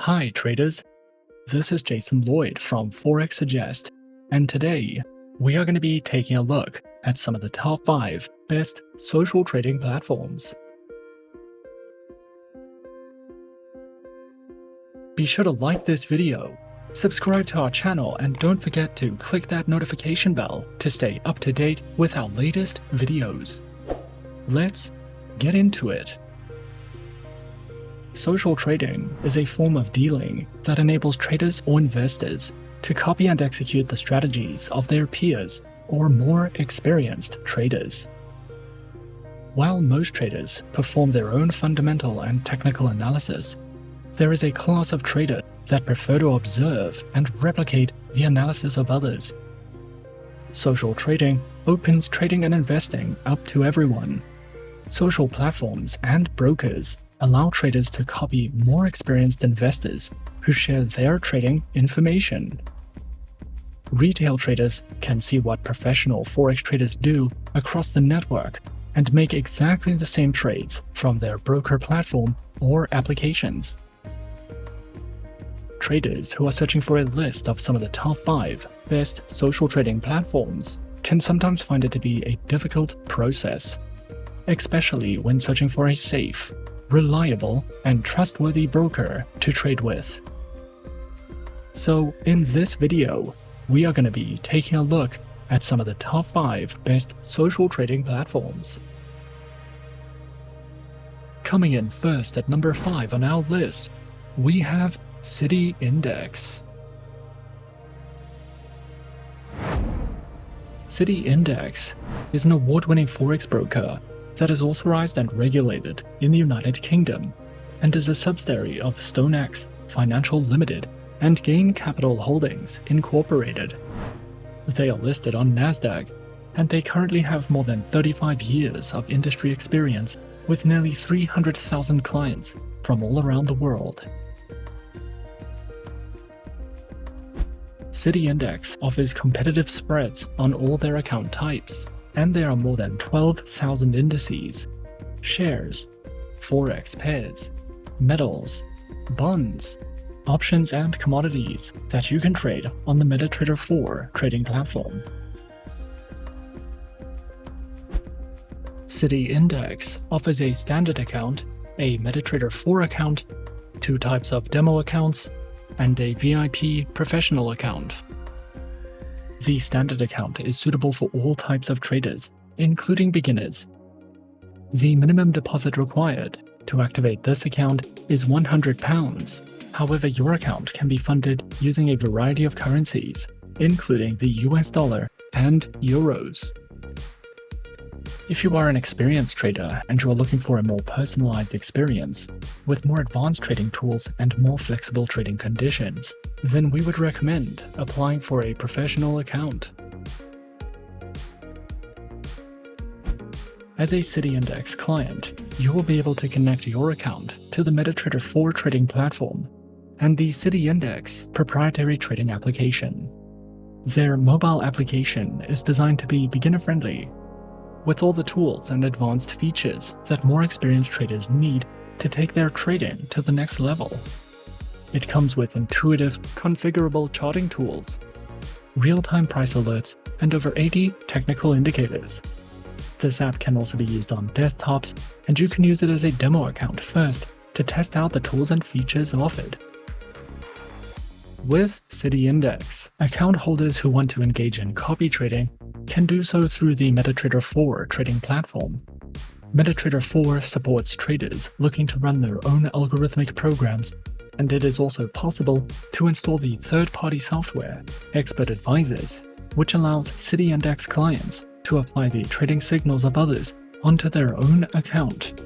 Hi traders, this is Jason Lloyd from Forexsuggest, and today we are going to be taking a look at some of the top 5 best social trading platforms. Be sure to like this video, subscribe to our channel, and don't forget to click that notification bell to stay up to date with our latest videos. Let's get into it. Social trading is a form of dealing that enables traders or investors to copy and execute the strategies of their peers or more experienced traders. While most traders perform their own fundamental and technical analysis, there is a class of trader that prefer to observe and replicate the analysis of others. Social trading opens trading and investing up to everyone. Social platforms and brokers allow traders to copy more experienced investors who share their trading information. Retail traders can see what professional Forex traders do across the network and make exactly the same trades from their broker platform or applications. Traders who are searching for a list of some of the top 5 best social trading platforms can sometimes find it to be a difficult process, especially when searching for a safe, reliable, and trustworthy broker to trade with. So in this video, we are going to be taking a look at some of the top 5 best social trading platforms. Coming in first at number 5 on our list, we have City Index. City Index is an award-winning Forex broker that is authorized and regulated in the United Kingdom and is a subsidiary of StoneX Financial Ltd and Gain Capital Holdings Incorporated. They are listed on NASDAQ, and they currently have more than 35 years of industry experience with nearly 300,000 clients from all around the world. City Index offers competitive spreads on all their account types, and there are more than 12,000 indices, shares, Forex pairs, metals, bonds, options, and commodities that you can trade on the MetaTrader 4 trading platform. City Index offers a standard account, a MetaTrader 4 account, 2 types of demo accounts, and a VIP professional account. The standard account is suitable for all types of traders, including beginners. The minimum deposit required to activate this account is £100. However, your account can be funded using a variety of currencies, including the US dollar and euros. If you are an experienced trader and you are looking for a more personalized experience, with more advanced trading tools and more flexible trading conditions, then we would recommend applying for a professional account. As a City Index client, you will be able to connect your account to the MetaTrader 4 trading platform and the City Index proprietary trading application. Their mobile application is designed to be beginner-friendly, with all the tools and advanced features that more experienced traders need to take their trading to the next level. It comes with intuitive, configurable charting tools, real-time price alerts, and over 80 technical indicators. This app can also be used on desktops, and you can use it as a demo account first to test out the tools and features offered. With City Index, account holders who want to engage in copy trading can do so through the MetaTrader 4 trading platform. MetaTrader 4 supports traders looking to run their own algorithmic programs, and it is also possible to install the third-party software, Expert Advisors, which allows City Index clients to apply the trading signals of others onto their own account.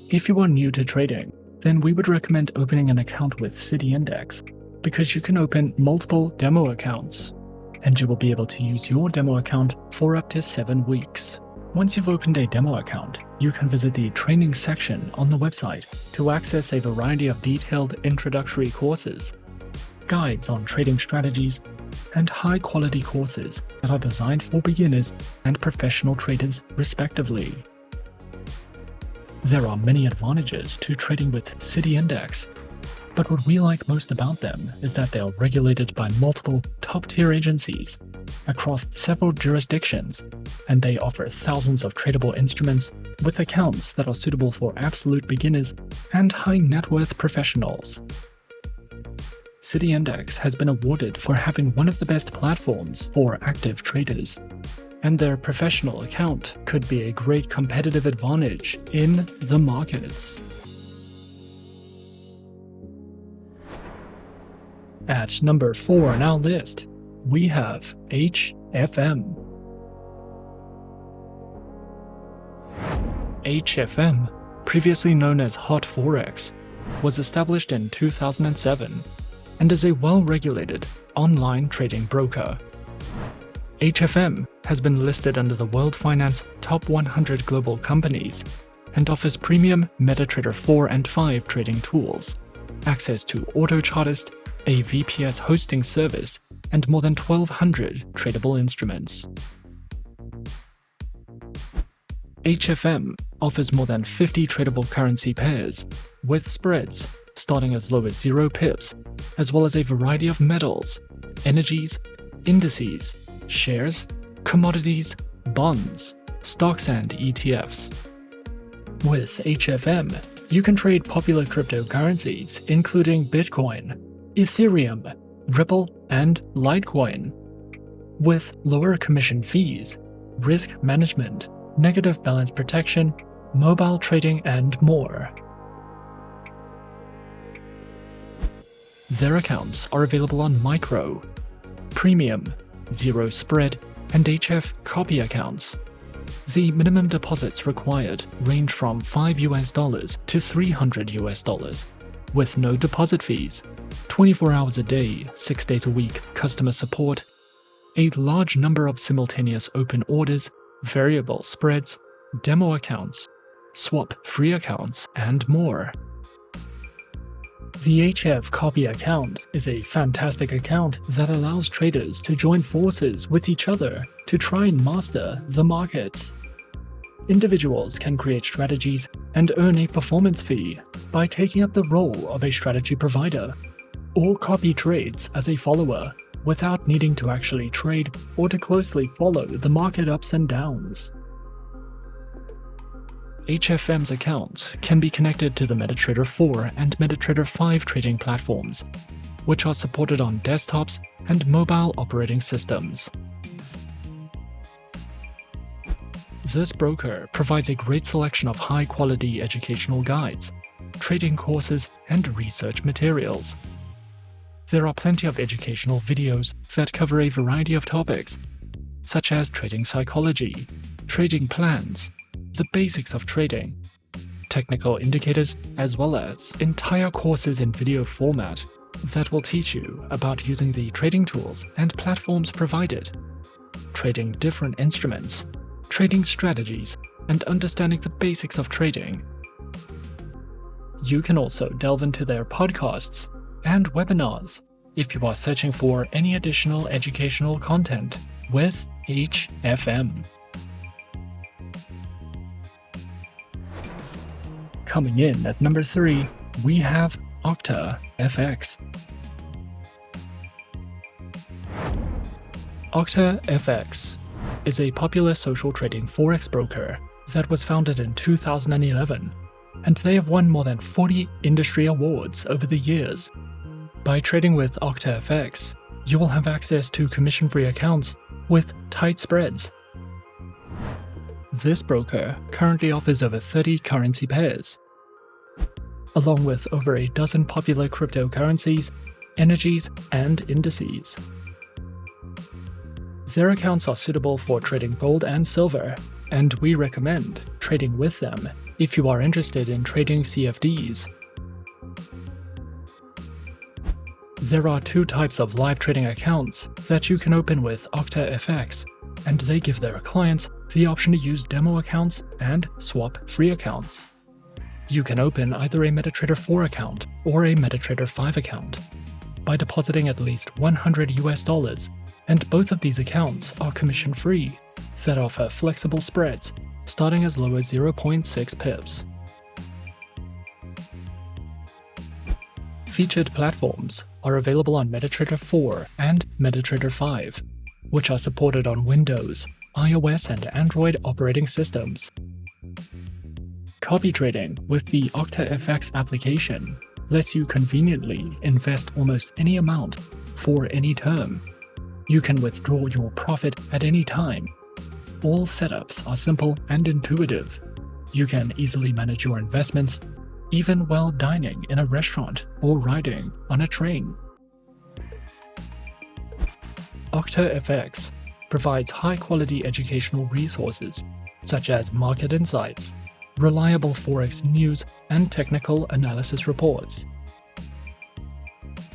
If you are new to trading, then we would recommend opening an account with City Index, because you can open multiple demo accounts, and you will be able to use your demo account for up to 7 weeks. Once you've opened a demo account, you can visit the training section on the website to access a variety of detailed introductory courses, guides on trading strategies, and high-quality courses that are designed for beginners and professional traders respectively. There are many advantages to trading with City Index, but what we like most about them is that they are regulated by multiple top-tier agencies across several jurisdictions, and they offer thousands of tradable instruments with accounts that are suitable for absolute beginners and high-net-worth professionals. City Index has been awarded for having one of the best platforms for active traders, and their professional account could be a great competitive advantage in the markets. At number 4 on our list, we have HFM. HFM, previously known as Hot Forex, was established in 2007 and is a well-regulated online trading broker. HFM has been listed under the World Finance Top 100 Global Companies and offers premium MetaTrader 4 and 5 trading tools, access to AutoChartist, a VPS hosting service, and more than 1,200 tradable instruments. HFM offers more than 50 tradable currency pairs, with spreads starting as low as 0 pips, as well as a variety of metals, energies, indices, shares, commodities, bonds, stocks, and ETFs. With HFM, you can trade popular cryptocurrencies including Bitcoin, Ethereum, Ripple, and Litecoin, with lower commission fees, risk management, negative balance protection, mobile trading, and more. Their accounts are available on Micro, Premium, Zero Spread, and HF Copy accounts. The minimum deposits required range from $5 to $300, with no deposit fees, 24 hours a day, 6 days a week customer support, a large number of simultaneous open orders, variable spreads, demo accounts, swap-free accounts, and more. The HF Copy account is a fantastic account that allows traders to join forces with each other to try and master the markets. Individuals can create strategies and earn a performance fee by taking up the role of a strategy provider, or copy trades as a follower without needing to actually trade or to closely follow the market ups and downs. HFM's accounts can be connected to the MetaTrader 4 and MetaTrader 5 trading platforms, which are supported on desktops and mobile operating systems. This broker provides a great selection of high-quality educational guides, trading courses, and research materials. There are plenty of educational videos that cover a variety of topics, such as trading psychology, trading plans, the basics of trading, technical indicators, as well as entire courses in video format that will teach you about using the trading tools and platforms provided, trading different instruments, trading strategies, and understanding the basics of trading. You can also delve into their podcasts and webinars if you are searching for any additional educational content with HFM. Coming in at number 3, we have OctaFX. OctaFX is a popular social trading Forex broker that was founded in 2011, and they have won more than 40 industry awards over the years. By trading with OctaFX, you will have access to commission-free accounts with tight spreads. This broker currently offers over 30 currency pairs, along with over a dozen popular cryptocurrencies, energies, and indices. Their accounts are suitable for trading gold and silver, and we recommend trading with them if you are interested in trading CFDs. There are 2 types of live trading accounts that you can open with OctaFX, and they give their clients the option to use demo accounts and swap-free accounts. You can open either a MetaTrader 4 account or a MetaTrader 5 account by depositing at least $100, and both of these accounts are commission-free that offer flexible spreads starting as low as 0.6 pips. Featured platforms are available on MetaTrader 4 and MetaTrader 5, which are supported on Windows, iOS, and Android operating systems. Copy trading with the OctaFX application lets you conveniently invest almost any amount for any term. You can withdraw your profit at any time. All setups are simple and intuitive. You can easily manage your investments, even while dining in a restaurant or riding on a train. OctaFX provides high-quality educational resources such as market insights, reliable Forex news, and technical analysis reports.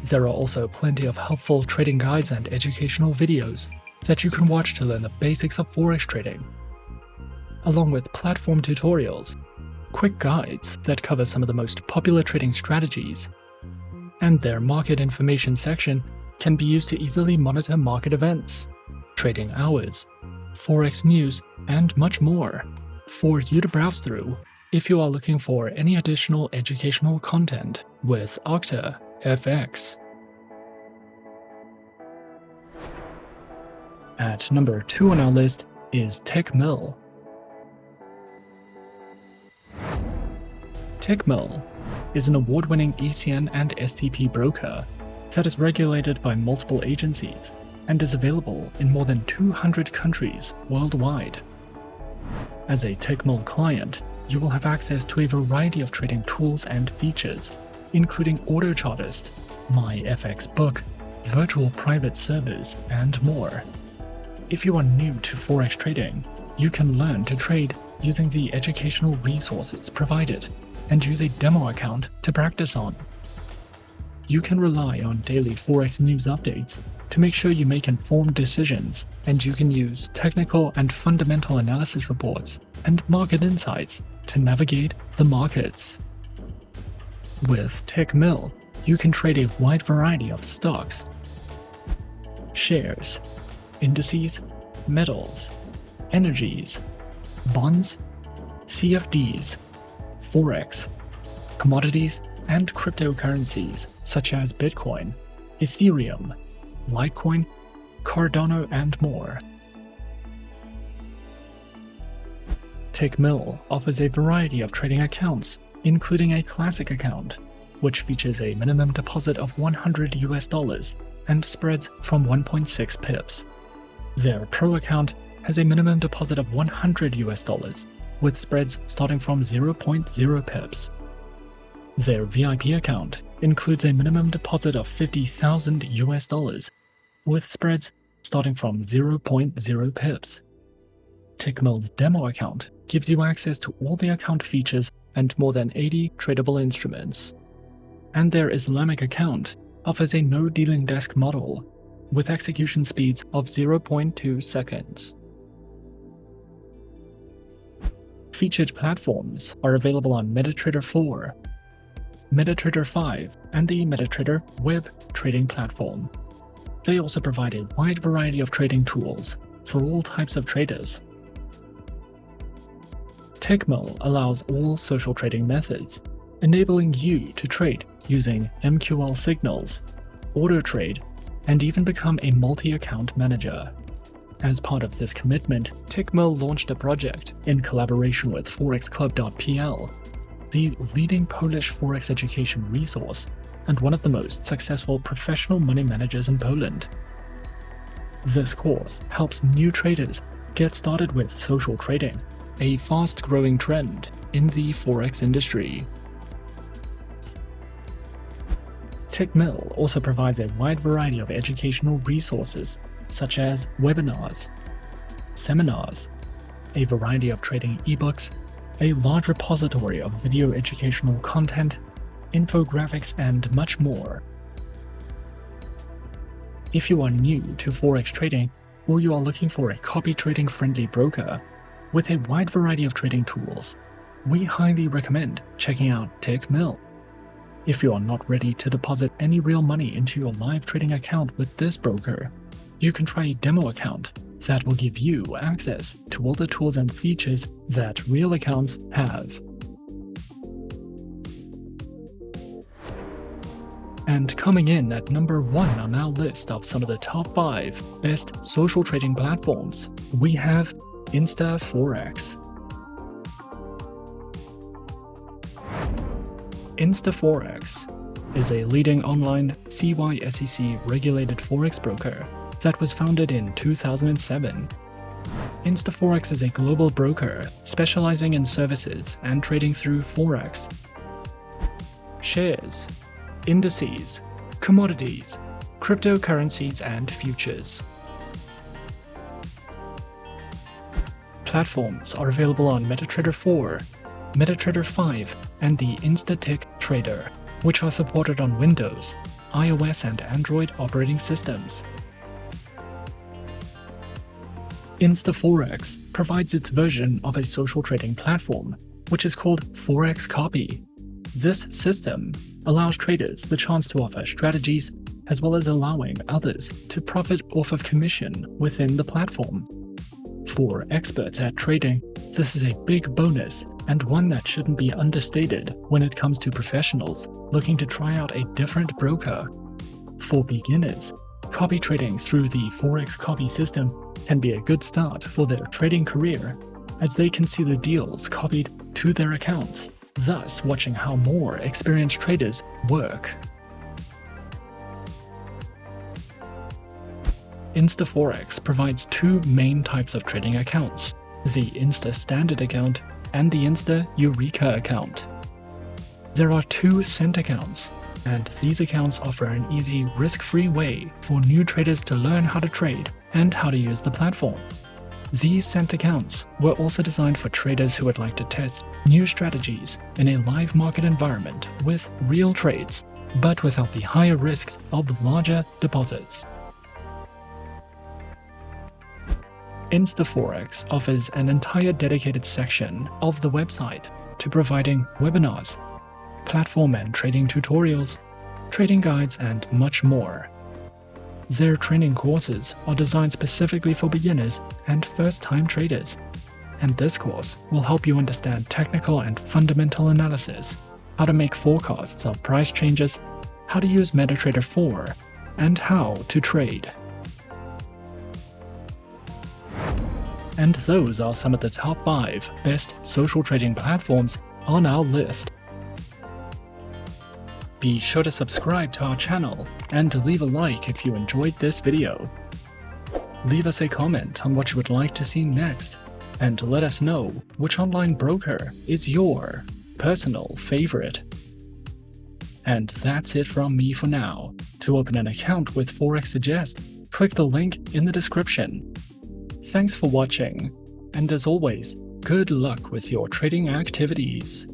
There are also plenty of helpful trading guides and educational videos that you can watch to learn the basics of Forex trading, along with platform tutorials, quick guides that cover some of the most popular trading strategies, and their market information section can be used to easily monitor market events, trading hours, Forex news, and much more for you to browse through if you are looking for any additional educational content with OctaFX. At number 2 on our list is Tickmill. Tickmill is an award-winning ECN and STP broker that is regulated by multiple agencies and is available in more than 200 countries worldwide. As a Tickmill client, you will have access to a variety of trading tools and features, including auto chartist, my FX book, virtual private servers, and more. If you are new to Forex trading, you can learn to trade using the educational resources provided and use a demo account to practice on. You can rely on daily Forex news updates to make sure you make informed decisions, and you can use technical and fundamental analysis reports and market insights to navigate the markets. With Tickmill, you can trade a wide variety of stocks, shares, indices, metals, energies, bonds, CFDs, Forex, commodities, and cryptocurrencies such as Bitcoin, Ethereum, Litecoin, Cardano, and more. Tickmill offers a variety of trading accounts, including a classic account, which features a minimum deposit of $100 and spreads from 1.6 pips. Their Pro account has a minimum deposit of $100 with spreads starting from 0.0 pips. Their VIP account includes a minimum deposit of $50,000 with spreads starting from 0.0 pips. Tickmill's demo account gives you access to all the account features and more than 80 tradable instruments. And their Islamic account offers a no dealing desk model with execution speeds of 0.2 seconds. Featured platforms are available on MetaTrader 4, MetaTrader 5, and the MetaTrader web trading platform. They also provide a wide variety of trading tools for all types of traders. Tickmill allows all social trading methods, enabling you to trade using MQL signals, auto trade, and even become a multi-account manager. As part of this commitment, Tickmill launched a project in collaboration with forexclub.pl, the leading Polish Forex education resource and one of the most successful professional money managers in Poland. This course helps new traders get started with social trading, a fast-growing trend in the Forex industry. Tickmill also provides a wide variety of educational resources such as webinars, seminars, a variety of trading ebooks, a large repository of video educational content, infographics, and much more. If you are new to Forex trading or you are looking for a copy trading friendly broker with a wide variety of trading tools, we highly recommend checking out Tickmill. If you are not ready to deposit any real money into your live trading account with this broker, you can try a demo account that will give you access to all the tools and features that real accounts have. And coming in at number 1 on our list of some of the top 5 best social trading platforms, we have InstaForex. InstaForex is a leading online CYSEC regulated Forex broker that was founded in 2007. InstaForex is a global broker specializing in services and trading through Forex, shares, indices, commodities, cryptocurrencies, and futures. Platforms are available on MetaTrader 4, MetaTrader 5, and the Tickmill, which are supported on Windows, iOS, and Android operating systems. InstaForex provides its version of a social trading platform, which is called Forex Copy. This system allows traders the chance to offer strategies as well as allowing others to profit off of commission within the platform. For experts at trading, this is a big bonus and one that shouldn't be understated when it comes to professionals looking to try out a different broker. For beginners, copy trading through the Forex Copy system can be a good start for their trading career, as they can see the deals copied to their accounts, thus watching how more experienced traders work. InstaForex provides 2 main types of trading accounts, the Insta Standard account and the Insta Eureka account. There are 2 cent accounts, and these accounts offer an easy, risk-free way for new traders to learn how to trade and how to use the platforms. These cent accounts were also designed for traders who would like to test new strategies in a live market environment with real trades, but without the higher risks of larger deposits. InstaForex offers an entire dedicated section of the website to providing webinars, platform and trading tutorials, trading guides, and much more. Their training courses are designed specifically for beginners and first-time traders, and this course will help you understand technical and fundamental analysis, how to make forecasts of price changes, how to use MetaTrader 4, and how to trade. And those are some of the top 5 best social trading platforms on our list. Be sure to subscribe to our channel and leave a like if you enjoyed this video. Leave us a comment on what you would like to see next, and let us know which online broker is your personal favorite. And that's it from me for now. To open an account with Forexsuggest, click the link in the description. Thanks for watching, and as always, good luck with your trading activities.